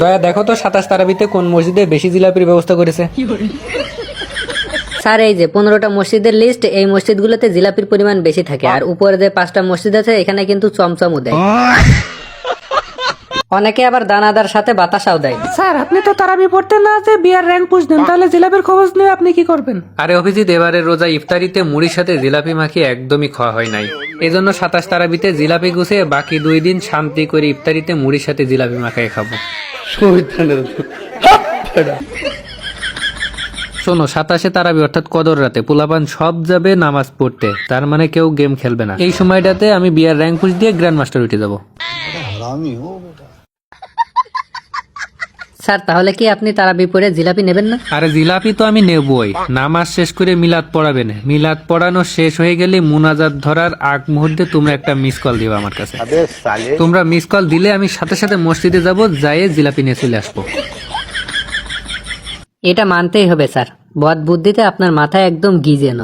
দয়া দেখো তো 27 তারাবিতে কোন মসজিদে বেশি জিলাপির ব্যবস্থা করেছে। স্যার এই যে 15টা মসজিদের লিস্ট, এই মসজিদগুলোতে জিলাপির পরিমাণ বেশি থাকে, আর উপরে যে 5টা মসজিদ আছে এখানে কিন্তু চমচমও দেয়, অনেকে আবার দানাদার সাথে বাতাসাও দেয়। স্যার আপনি তো তারাবি পড়তে না যে বিয়ার র্যাঙ্ক পুষদেন, তাহলে জিলাপির খবর নিয়ে আপনি কি করবেন? আরে অভিজিৎ, এবারের রোজা ইফতারিতে মুড়ির সাথে জিলাপি মাখিয়ে একদমই খাওয়া হয় নাই, এজন্য 27 তারাবিতে জিলাপি গুছিয়ে বাকি 2 দিন শান্তি করে ইফতারিতে মুড়ির সাথে জিলাপি মাখিয়ে খাবো। শোনো, 27 তারাবি অর্থাৎ কদর রাতে পোলাপান সব যাবে নামাজ পড়তে, তার মানে কেউ গেম খেলবে না। এই সময়টাতে আমি বিয়ার র্যাঙ্ক পুশ দিয়ে গ্র্যান্ড মাস্টার উঠে যাবো। স্যার তাহলে কি আপনি তারাবি পড়ে জিলাপি নেবেন না? আরে জিলাপি তো আমি নেবই, নামাজ শেষ করে মিলাদ পড়াবেন, মিলাদ পড়ানো শেষ হয়ে গেলে মুনাজাত ধরার আগ মুহূর্তে তোমরা একটা মিস কল দিবা আমার কাছে। তোমরা মিস কল দিলে আমি সাথে সাথে মসজিদে যাব, যাইয়ে জিলাপি নিয়ে চলে আসবো। এটা মানতেই হবে স্যার, বদ বুদ্ধিতে আপনার মাথায় একদম গিজে না।